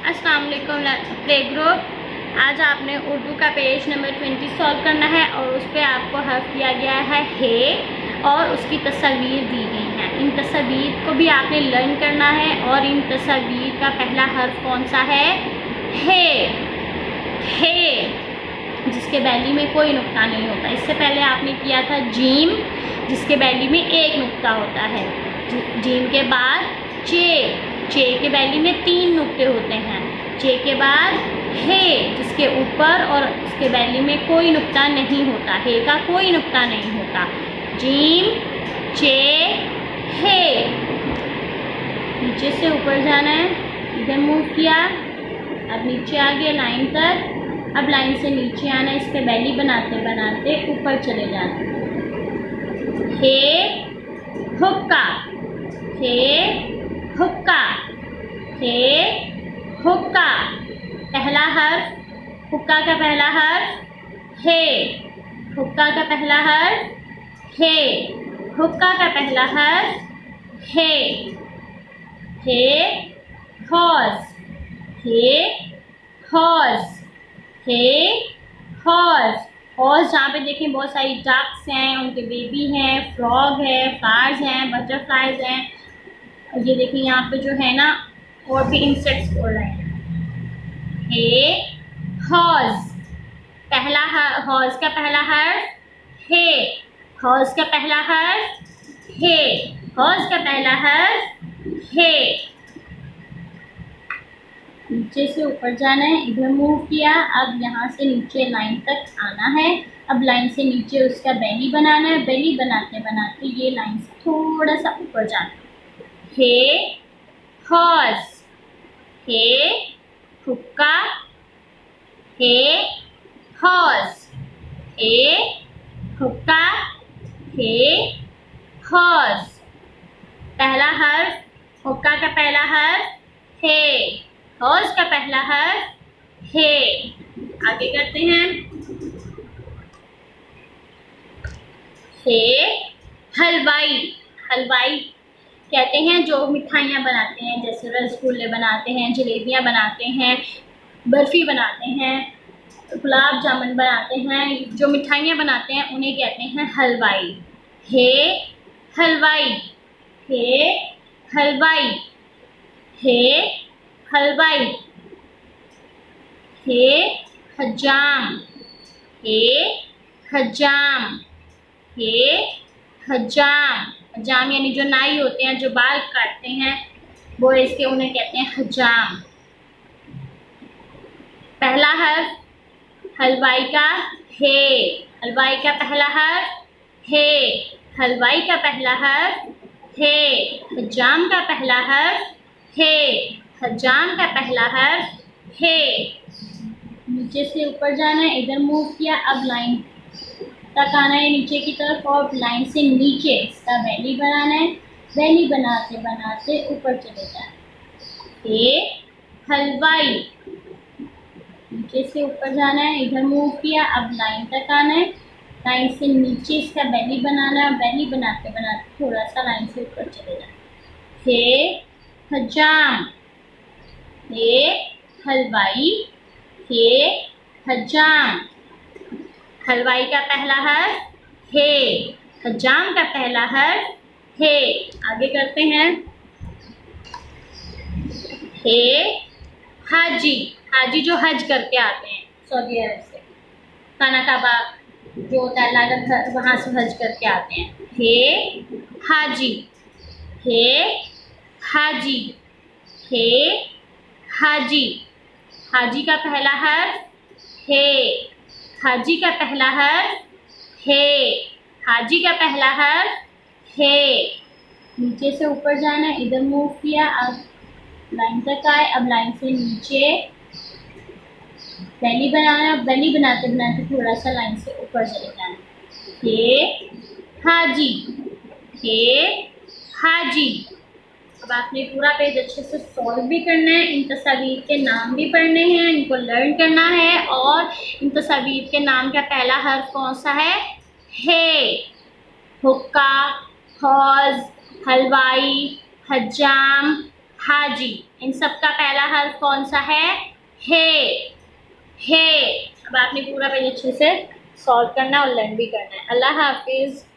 अस्सलाम वालेकुम play group. आज आपने उर्दू का पेज नंबर 20 सॉल्व करना है और उस पर आपको हर्फ दिया गया है और उसकी तस्वीर दी गई हैं। इन तस्वीर को भी आपने लर्न करना है और इन तस्वीर का पहला हर्फ कौन सा है? हे, जिसके बैली में कोई नुक्ता नहीं होता। इससे पहले आपने किया था जीम, जिसके बैली में एक नुक्ता होता है। जीम के बाद चे के बैली में 3 नुक्ते होते हैं। चे के बाद हे, जिसके ऊपर और उसके बैली में कोई नुक्ता नहीं होता। हे का कोई नुक्ता नहीं होता। जीम, चे, हे। नीचे से ऊपर जाना है, इधर मूव किया, अब नीचे आ गए लाइन तक। अब लाइन से नीचे आना है, इसके बैली बनाते बनाते ऊपर चले जाना। हे हुक्का, हे हुक्का, हे हुक्का। पहला हर्फ हुक्का का पहला हर्फ हे। हुक्का का पहला हर्फ हे। हुक्का का पहला हर्फ हे। हे हॉर्स, हे हॉर्स, हे हॉर्स। हॉर्स जहाँ पे देखें बहुत सारी डक्स हैं, उनके बेबी हैं, फ्रॉग है, फ्लावर्स हैं, बटरफ्लाइज हैं। ये देखिए यहाँ पे जो है ना और भी इंसेक्ट्स बोल रहे हैं। हे हॉर्स, पहला हॉर्स का पहला हर्फ हे। हॉर्स का पहला हर्फ हे। हॉर्स का पहला हर्फ हे। नीचे से ऊपर जाना है, इधर मूव किया, अब यहाँ से नीचे लाइन तक आना है। अब लाइन से नीचे उसका बेली बनाना है। बेली बनाते बनाते ये लाइन से थोड़ा सा ऊपर जाना है। हे हॉर्स, हे हुक्का, हे हॉर्स, हे हुक्का, हे हॉर्स। पहला हर्फ हुक्का का पहला हर्फ हे। हॉर्स का पहला हर्फ हे। आगे करते हैं। हे हलवाई, हलवाई कहते हैं जो मिठाइयाँ बनाते हैं, जैसे रसगुल्ले बनाते हैं, जलेबियाँ बनाते हैं, बर्फ़ी बनाते हैं, गुलाब जामुन बनाते हैं। जो मिठाइयाँ बनाते हैं उन्हें कहते हैं हलवाई। हे हलवाई, हे हलवाई, हे हलवाई। हे हजाम, हे हजाम, हे हजाम। हजाम यानी जो नाई होते हैं, जो बाल काटते हैं, वो इसके उन्हें कहते हैं हजाम। पहला हर्फ हलवाई का हे। हलवाई का पहला हर्फ हे। हलवाई का पहला हर्फ हे। हजाम का पहला हर्फ हे। हजाम का पहला हर्फ हे। नीचे से ऊपर जाना है, इधर मूव किया, अब लाइन तक आना है नीचे की तरफ और लाइन से नीचे इसका बेली बनाना है। बेली बनाते बनाते ऊपर चले जाना। हे हलवाई, नीचे से ऊपर जाना है, इधर मूव किया, अब लाइन तक आना है। लाइन से नीचे इसका बेली बनाना है। बेली बनाते बनाते थोड़ा सा लाइन से ऊपर चले जाना। हे हजाम, हे हलवाई, हे हजाम। हलवाई का पहला हर्फ हे। हजाम का पहला हर्फ हे। आगे करते हैं। हे हाजी, हाजी जो हज करके आते हैं सऊदी अरब से, खाना काबा जो होता है लागत, वहाँ से हज करके आते हैं। हे हाजी, हे हाजी, हे हाजी। हाजी का पहला हर्फ हे। हाजी का पहला हर्फ हे। हाजी का पहला हर्फ हे। नीचे से ऊपर जाना है, इधर मूव किया, अब लाइन तक आए। अब लाइन से नीचे बेली बनाना। बेली बनाते बनाते थोड़ा सा लाइन से ऊपर चले जाना। हे हाजी, हे हाजी। अब आपने पूरा पेज अच्छे से सॉल्व भी करना है। इन तस्वीर के नाम भी पढ़ने हैं, इनको लर्न करना है। और इन तस्वीर के नाम का पहला हर्फ कौन सा है? हे। हुक्का, हौज, हलवाई, हजाम, हाजी। इन सब का पहला हर्फ कौन सा है? हे। हे। अब आपने पूरा पेज अच्छे से सॉल्व करना है और लर्न भी करना है। अल्लाह हाफिज़।